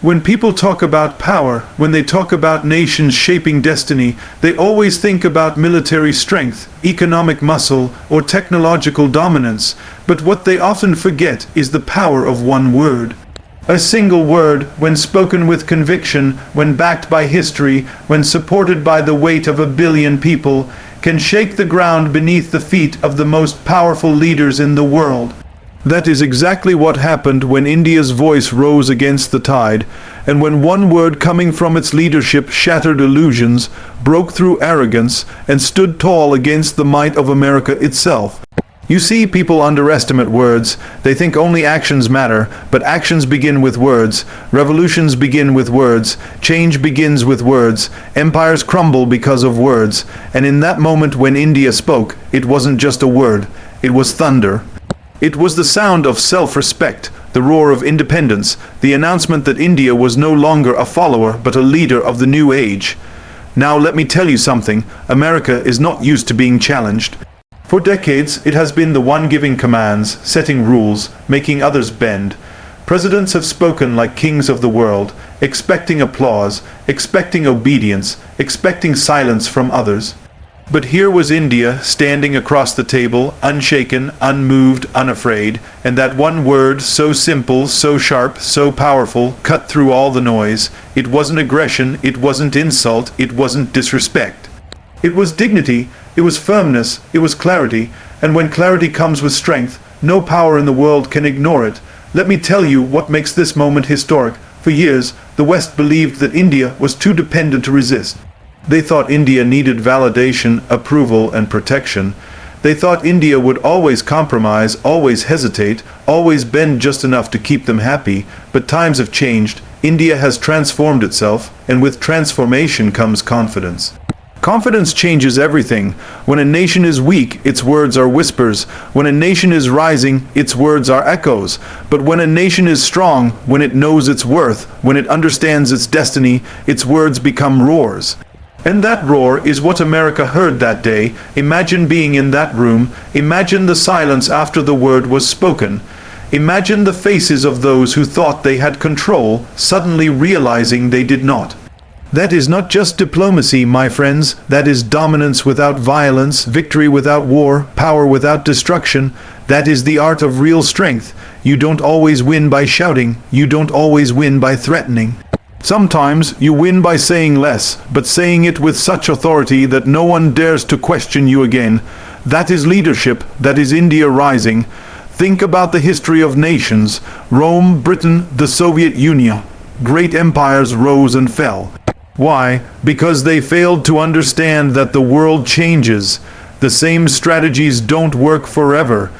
When people talk about power, when they talk about nations shaping destiny, they always think about military strength, economic muscle, or technological dominance. But what they often forget is the power of one word. A single word, when spoken with conviction, when backed by history, when supported by the weight of 1 billion people, can shake the ground beneath the feet of the most powerful leaders in the world. That is exactly what happened when India's voice rose against the tide, and when one word coming from its leadership shattered illusions, broke through arrogance, and stood tall against the might of America itself. You see, people underestimate words. They think only actions matter, but actions begin with words. Revolutions begin with words. Change begins with words. Empires crumble because of words. And in that moment when India spoke, it wasn't just a word. It was thunder. It was the sound of self-respect, the roar of independence, the announcement that India was no longer a follower but a leader of the new age. Now let me tell you something, America is not used to being challenged. For decades, it has been the one giving commands, setting rules, making others bend. Presidents have spoken like kings of the world, expecting applause, expecting obedience, expecting silence from others. But here was India, standing across the table, unshaken, unmoved, unafraid, and that one word, so simple, so sharp, so powerful, cut through all the noise. It wasn't aggression, it wasn't insult, it wasn't disrespect. It was dignity, it was firmness, it was clarity, and when clarity comes with strength, no power in the world can ignore it. Let me tell you what makes this moment historic. For years, the West believed that India was too dependent to resist. They thought India needed validation, approval, and protection. They thought India would always compromise, always hesitate, always bend just enough to keep them happy. But times have changed. India has transformed itself, and with transformation comes confidence. Confidence changes everything. When a nation is weak, its words are whispers. When a nation is rising, its words are echoes. But when a nation is strong, when it knows its worth, when it understands its destiny, its words become roars. And that roar is what America heard that day. Imagine being in that room. Imagine the silence after the word was spoken. Imagine the faces of those who thought they had control, suddenly realizing they did not. That is not just diplomacy, my friends. That is dominance without violence, victory without war, power without destruction. That is the art of real strength. You don't always win by shouting. You don't always win by threatening. Sometimes you win by saying less, but saying it with such authority that no one dares to question you again. That is leadership. That is India rising. Think about the history of nations. Rome, Britain, the Soviet Union. Great empires rose and fell. Why? Because they failed to understand that the world changes. The same strategies don't work forever.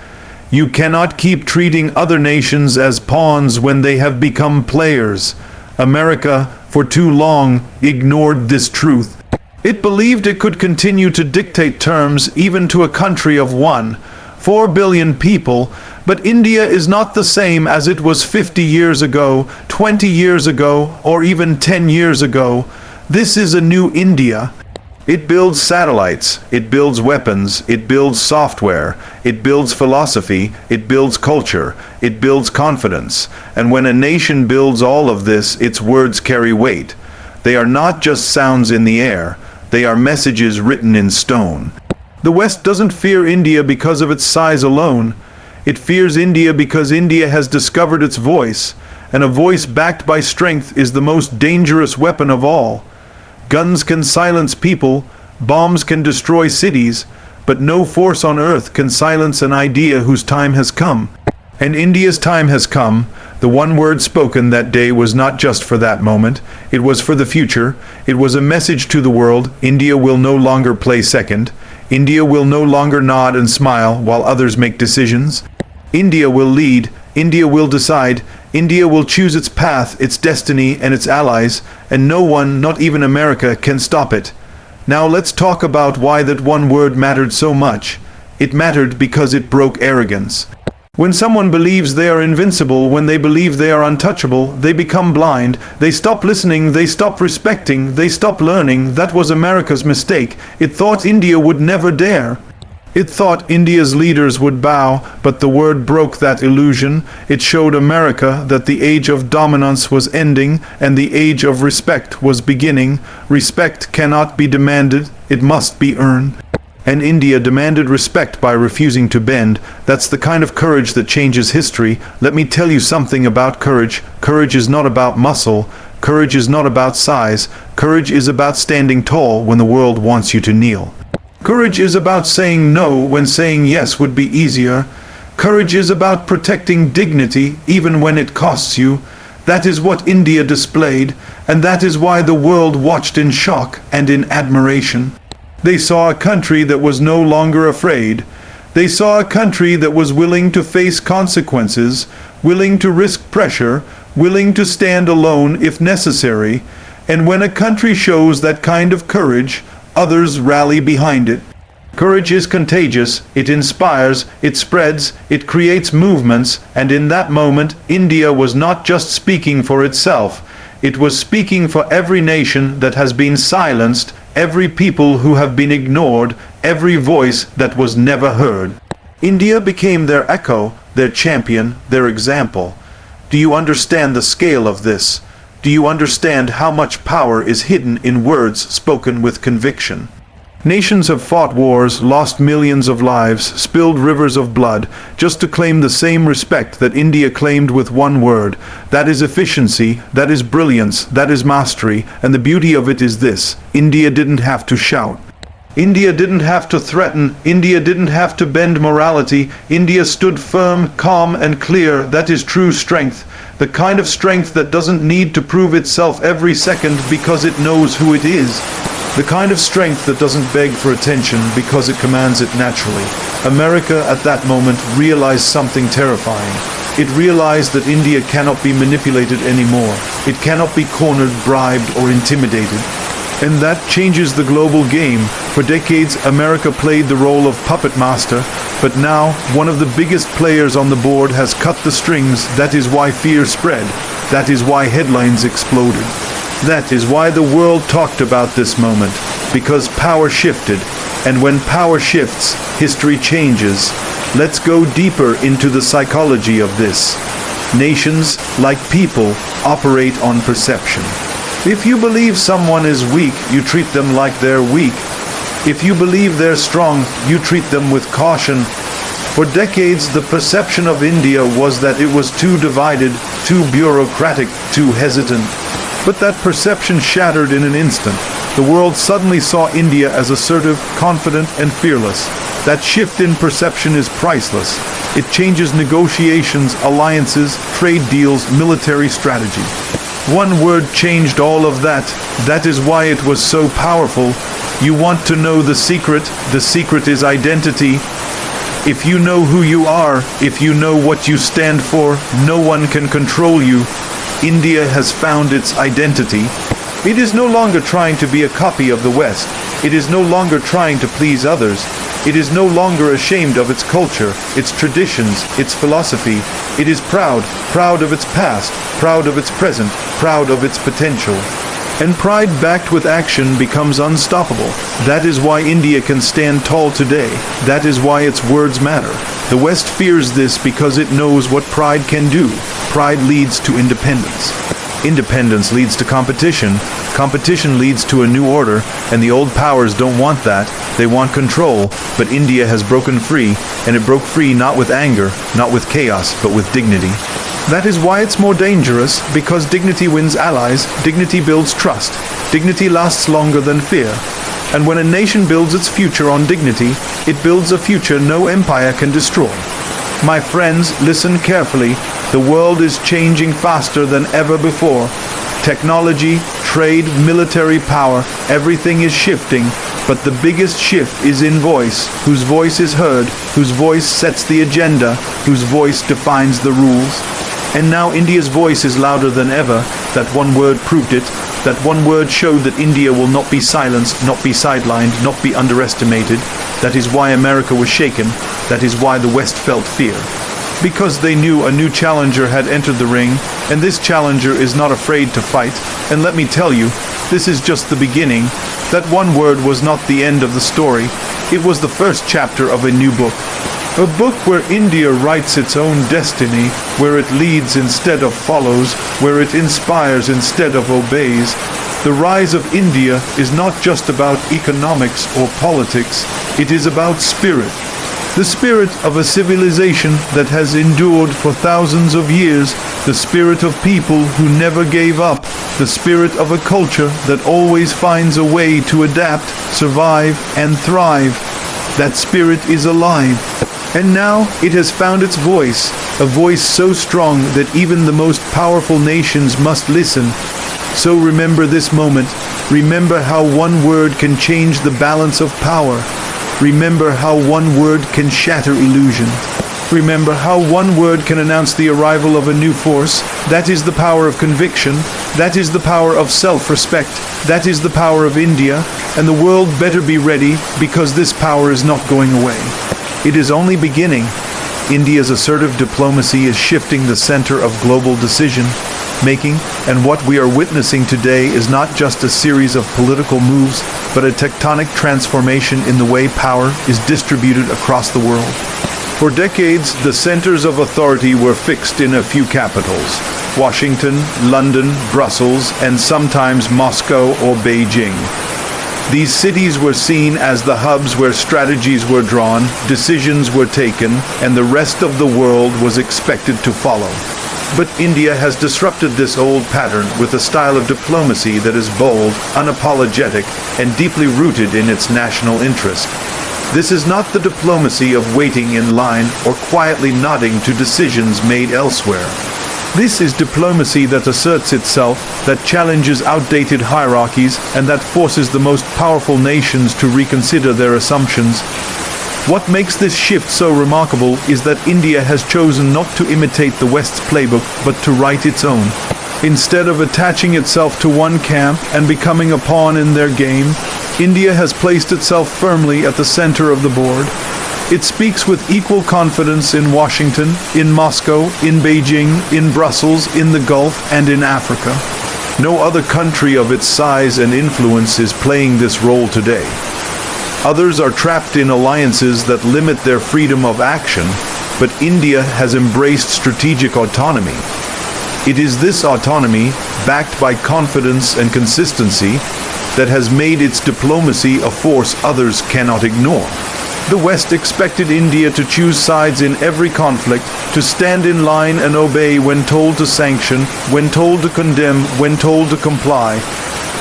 You cannot keep treating other nations as pawns when they have become players. America, for too long, ignored this truth. It believed it could continue to dictate terms even to a country of 4 billion people, but India is not the same as it was 50 years ago, 20 years ago, or even 10 years ago. This is a new India. It builds satellites, it builds weapons, it builds software, it builds philosophy, it builds culture, it builds confidence. And when a nation builds all of this, its words carry weight. They are not just sounds in the air, they are messages written in stone. The West doesn't fear India because of its size alone. It fears India because India has discovered its voice, and a voice backed by strength is the most dangerous weapon of all. Guns can silence people, bombs can destroy cities, but no force on earth can silence an idea whose time has come. And India's time has come. The one word spoken that day was not just for that moment, it was for the future. It was a message to the world. India will no longer play second. India will no longer nod and smile while others make decisions. India will lead. India will decide. India will choose its path, its destiny, and its allies, and no one, not even America, can stop it. Now let's talk about why that one word mattered so much. It mattered because it broke arrogance. When someone believes they are invincible, when they believe they are untouchable, they become blind. They stop listening, they stop respecting, they stop learning. That was America's mistake. It thought India would never dare. It thought India's leaders would bow, but the word broke that illusion. It showed America that the age of dominance was ending and the age of respect was beginning. Respect cannot be demanded, it must be earned. And India demanded respect by refusing to bend. That's the kind of courage that changes history. Let me tell you something about courage. Courage is not about muscle. Courage is not about size. Courage is about standing tall when the world wants you to kneel. Courage is about saying no when saying yes would be easier. Courage is about protecting dignity even when it costs you. That is what India displayed, and that is why the world watched in shock and in admiration. They saw a country that was no longer afraid. They saw a country that was willing to face consequences, willing to risk pressure, willing to stand alone if necessary. And when a country shows that kind of courage, others rally behind it. Courage is contagious, it inspires, it spreads, it creates movements, and in that moment, India was not just speaking for itself. It was speaking for every nation that has been silenced, every people who have been ignored, every voice that was never heard. India became their echo, their champion, their example. Do you understand the scale of this? Do you understand how much power is hidden in words spoken with conviction? Nations have fought wars, lost millions of lives, spilled rivers of blood, just to claim the same respect that India claimed with one word. That is efficiency, that is brilliance, that is mastery, and the beauty of it is this: India didn't have to shout. India didn't have to threaten. India didn't have to bend morality. India stood firm, calm, and clear. That is true strength. The kind of strength that doesn't need to prove itself every second because it knows who it is. The kind of strength that doesn't beg for attention because it commands it naturally. America at that moment realized something terrifying. It realized that India cannot be manipulated anymore. It cannot be cornered, bribed, or intimidated. And that changes the global game. For decades, America played the role of puppet master, but now one of the biggest players on the board has cut the strings. That is why fear spread. That is why headlines exploded. That is why the world talked about this moment, because power shifted. And when power shifts, history changes. Let's go deeper into the psychology of this. Nations, like people, operate on perception. If you believe someone is weak, you treat them like they're weak. If you believe they're strong, you treat them with caution. For decades, the perception of India was that it was too divided, too bureaucratic, too hesitant. But that perception shattered in an instant. The world suddenly saw India as assertive, confident, and fearless. That shift in perception is priceless. It changes negotiations, alliances, trade deals, military strategy. One word changed all of that. That is why it was so powerful. You want to know the secret? The secret is identity. If you know who you are, if you know what you stand for, no one can control you. India has found its identity. It is no longer trying to be a copy of the West. It is no longer trying to please others. It is no longer ashamed of its culture, its traditions, its philosophy. It is proud of its past, proud of its present, proud of its potential. And pride backed with action becomes unstoppable. That is why India can stand tall today. That is why its words matter. The West fears this because it knows what pride can do. Pride leads to independence. Independence leads to competition. Competition leads to a new order, and the old powers don't want that. They want control, but India has broken free, and it broke free not with anger, not with chaos, but with dignity. That is why it's more dangerous, because dignity wins allies, dignity builds trust, dignity lasts longer than fear. And when a nation builds its future on dignity, it builds a future no empire can destroy. My friends, listen carefully. The world is changing faster than ever before. Technology, trade, military power, everything is shifting, but the biggest shift is in voice, whose voice is heard, whose voice sets the agenda, whose voice defines the rules. And now India's voice is louder than ever. That one word proved it. That one word showed that India will not be silenced, not be sidelined, not be underestimated. That is why America was shaken. That is why the West felt fear. Because they knew a new challenger had entered the ring, and this challenger is not afraid to fight. And let me tell you, this is just the beginning. That one word was not the end of the story. It was the first chapter of a new book. A book where India writes its own destiny, where it leads instead of follows, where it inspires instead of obeys. The rise of India is not just about economics or politics, it is about spirit. The spirit of a civilization that has endured for thousands of years, the spirit of people who never gave up, the spirit of a culture that always finds a way to adapt, survive, and thrive. That spirit is alive. And now it has found its voice, a voice so strong that even the most powerful nations must listen. So remember this moment. Remember how one word can change the balance of power. Remember how one word can shatter illusion. Remember how one word can announce the arrival of a new force. That is the power of conviction. That is the power of self-respect. That is the power of India. And the world better be ready, because this power is not going away. It is only beginning. India's assertive diplomacy is shifting the center of global decision making, and what we are witnessing today is not just a series of political moves, but a tectonic transformation in the way power is distributed across the world. For decades, the centers of authority were fixed in a few capitals: Washington, London, Brussels, and sometimes Moscow or Beijing. These cities were seen as the hubs where strategies were drawn, decisions were taken, and the rest of the world was expected to follow. But India has disrupted this old pattern with a style of diplomacy that is bold, unapologetic, and deeply rooted in its national interest. This is not the diplomacy of waiting in line or quietly nodding to decisions made elsewhere. This is diplomacy that asserts itself, that challenges outdated hierarchies, and that forces the most powerful nations to reconsider their assumptions. What makes this shift so remarkable is that India has chosen not to imitate the West's playbook, but to write its own. Instead of attaching itself to one camp and becoming a pawn in their game, India has placed itself firmly at the center of the board. It speaks with equal confidence in Washington, in Moscow, in Beijing, in Brussels, in the Gulf, and in Africa. No other country of its size and influence is playing this role today. Others are trapped in alliances that limit their freedom of action, but India has embraced strategic autonomy. It is this autonomy, backed by confidence and consistency, that has made its diplomacy a force others cannot ignore. The West expected India to choose sides in every conflict, to stand in line and obey when told to sanction, when told to condemn, when told to comply.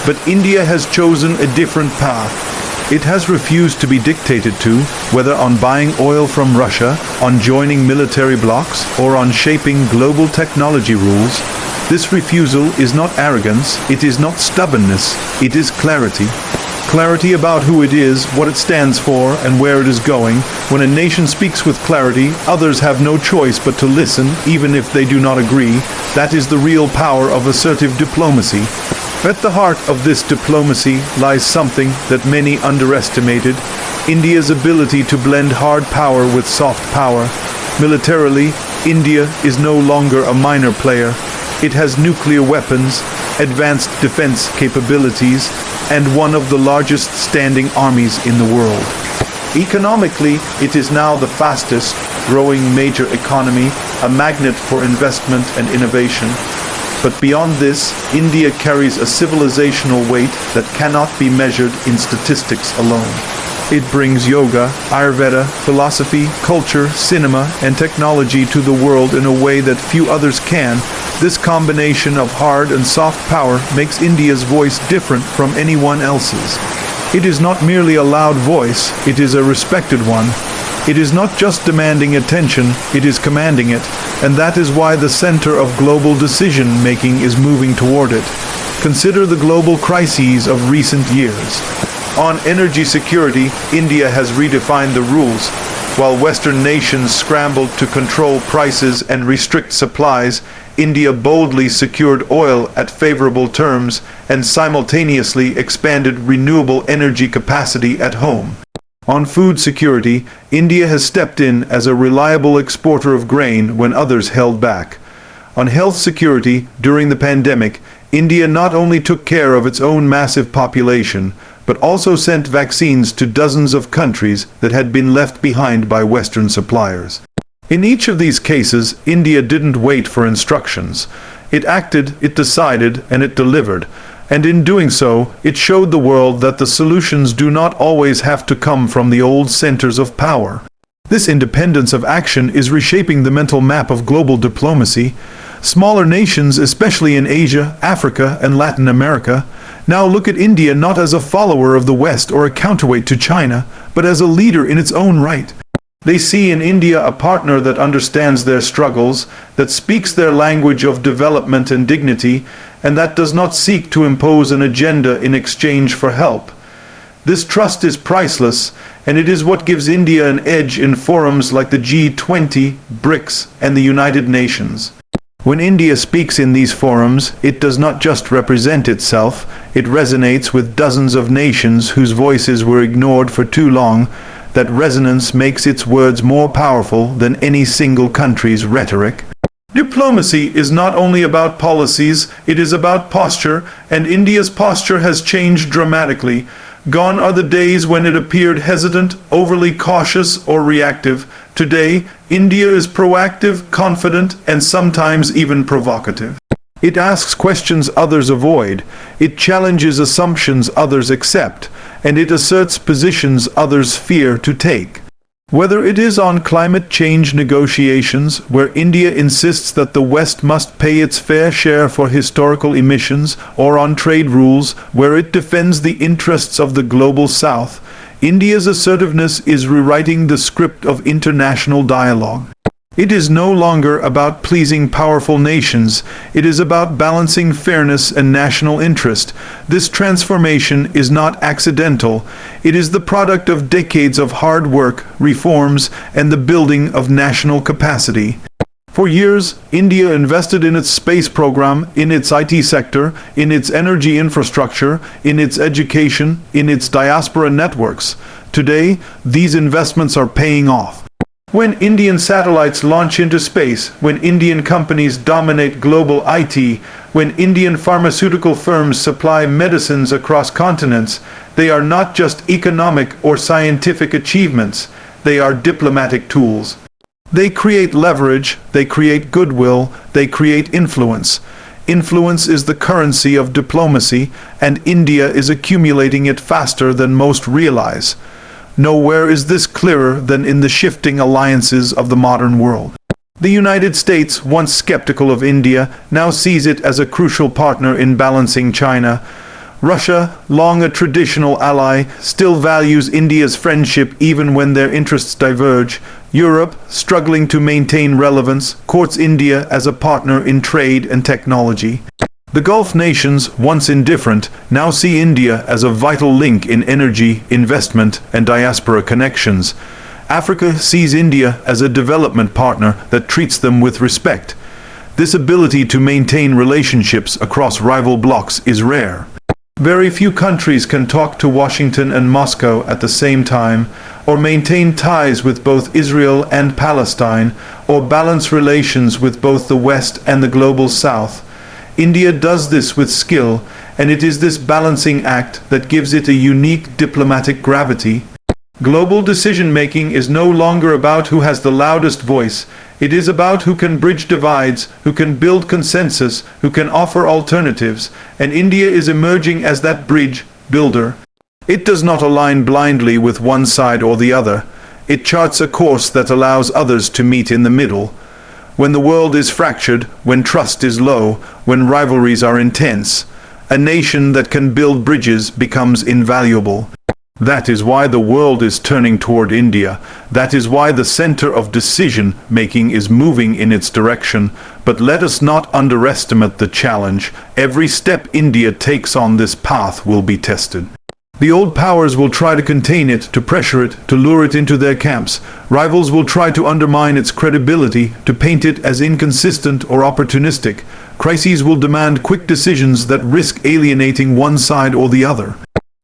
But India has chosen a different path. It has refused to be dictated to, whether on buying oil from Russia, on joining military blocs, or on shaping global technology rules. This refusal is not arrogance, it is not stubbornness, it is clarity. Clarity about who it is, what it stands for, and where it is going. When a nation speaks with clarity, others have no choice but to listen, even if they do not agree. That is the real power of assertive diplomacy. At the heart of this diplomacy lies something that many underestimated: India's ability to blend hard power with soft power. Militarily, India is no longer a minor player. It has nuclear weapons, advanced defense capabilities, and one of the largest standing armies in the world. Economically, it is now the fastest growing major economy, a magnet for investment and innovation. But beyond this, India carries a civilizational weight that cannot be measured in statistics alone. It brings yoga, Ayurveda, philosophy, culture, cinema, and technology to the world in a way that few others can. This combination of hard and soft power makes India's voice different from anyone else's. It is not merely a loud voice, it is a respected one. It is not just demanding attention, it is commanding it, and that is why the center of global decision-making is moving toward it. Consider the global crises of recent years. On energy security, India has redefined the rules. While Western nations scrambled to control prices and restrict supplies, India boldly secured oil at favorable terms and simultaneously expanded renewable energy capacity at home. On food security, India has stepped in as a reliable exporter of grain when others held back. On health security, during the pandemic, India not only took care of its own massive population, but also sent vaccines to dozens of countries that had been left behind by Western suppliers. In each of these cases, India didn't wait for instructions. It acted, it decided, and it delivered. And in doing so, it showed the world that the solutions do not always have to come from the old centers of power. This independence of action is reshaping the mental map of global diplomacy. Smaller nations, especially in Asia, Africa, and Latin America, now look at India not as a follower of the West or a counterweight to China, but as a leader in its own right. They see in India a partner that understands their struggles, that speaks their language of development and dignity, and that does not seek to impose an agenda in exchange for help. This trust is priceless, and it is what gives India an edge in forums like the G20, BRICS, and the United Nations. When India speaks in these forums, it does not just represent itself, it resonates with dozens of nations whose voices were ignored for too long. That resonance makes its words more powerful than any single country's rhetoric. Diplomacy is not only about policies, it is about posture, and India's posture has changed dramatically. Gone are the days when it appeared hesitant, overly cautious, or reactive. Today, India is proactive, confident, and sometimes even provocative. It asks questions others avoid, it challenges assumptions others accept, and it asserts positions others fear to take. Whether it is on climate change negotiations, where India insists that the West must pay its fair share for historical emissions, or on trade rules, where it defends the interests of the global South, India's assertiveness is rewriting the script of international dialogue. It is no longer about pleasing powerful nations, it is about balancing fairness and national interest. This transformation is not accidental, it is the product of decades of hard work, reforms, and the building of national capacity. For years, India invested in its space program, in its IT sector, in its energy infrastructure, in its education, in its diaspora networks. Today, these investments are paying off. When Indian satellites launch into space, when Indian companies dominate global IT, when Indian pharmaceutical firms supply medicines across continents, they are not just economic or scientific achievements, they are diplomatic tools. They create leverage, they create goodwill, they create influence. Influence is the currency of diplomacy, and India is accumulating it faster than most realize. Nowhere is this clearer than in the shifting alliances of the modern world. The United States, once skeptical of India, now sees it as a crucial partner in balancing China. Russia, long a traditional ally, still values India's friendship even when their interests diverge. Europe, struggling to maintain relevance, courts India as a partner in trade and technology. The Gulf nations, once indifferent, now see India as a vital link in energy, investment, and diaspora connections. Africa sees India as a development partner that treats them with respect. This ability to maintain relationships across rival blocs is rare. Very few countries can talk to Washington and Moscow at the same time, or maintain ties with both Israel and Palestine, or balance relations with both the West and the global South. India does this with skill, and it is this balancing act that gives it a unique diplomatic gravity. Global decision-making is no longer about who has the loudest voice. It is about who can bridge divides, who can build consensus, who can offer alternatives, and India is emerging as that bridge builder. It does not align blindly with one side or the other. It charts a course that allows others to meet in the middle. When the world is fractured, when trust is low, when rivalries are intense, a nation that can build bridges becomes invaluable. That is why the world is turning toward India. That is why the center of decision-making is moving in its direction. But let us not underestimate the challenge. Every step India takes on this path will be tested. The old powers will try to contain it, to pressure it, to lure it into their camps. Rivals will try to undermine its credibility, to paint it as inconsistent or opportunistic. Crises will demand quick decisions that risk alienating one side or the other.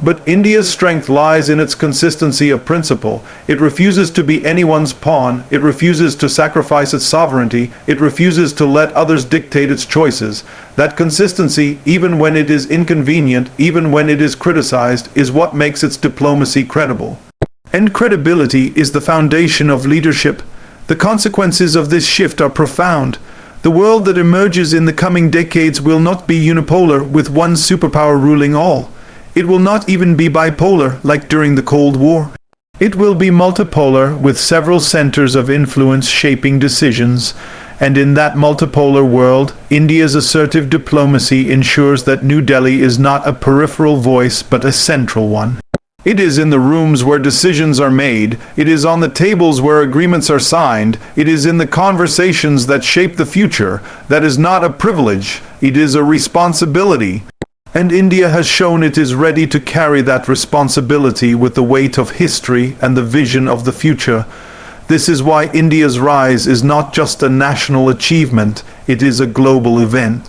But India's strength lies in its consistency of principle. It refuses to be anyone's pawn, it refuses to sacrifice its sovereignty, it refuses to let others dictate its choices. That consistency, even when it is inconvenient, even when it is criticized, is what makes its diplomacy credible. And credibility is the foundation of leadership. The consequences of this shift are profound. The world that emerges in the coming decades will not be unipolar, with one superpower ruling all. It will not even be bipolar, like during the Cold War. It will be multipolar, with several centers of influence shaping decisions. And in that multipolar world, India's assertive diplomacy ensures that New Delhi is not a peripheral voice but a central one. It is in the rooms where decisions are made, it is on the tables where agreements are signed, it is in the conversations that shape the future. That is not a privilege, it is a responsibility. And India has shown it is ready to carry that responsibility with the weight of history and the vision of the future. This is why India's rise is not just a national achievement, it is a global event.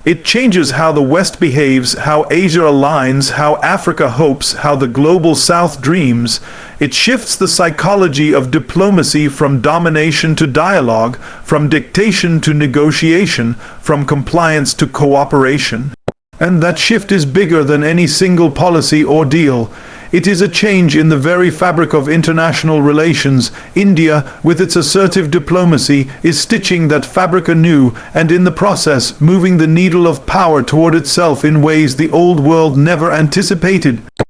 It changes how the West behaves, how Asia aligns, how Africa hopes, how the global South dreams. It shifts the psychology of diplomacy from domination to dialogue, from dictation to negotiation, from compliance to cooperation. And that shift is bigger than any single policy or deal. It is a change in the very fabric of international relations. India, with its assertive diplomacy, is stitching that fabric anew, and in the process, moving the needle of power toward itself in ways the old world never anticipated.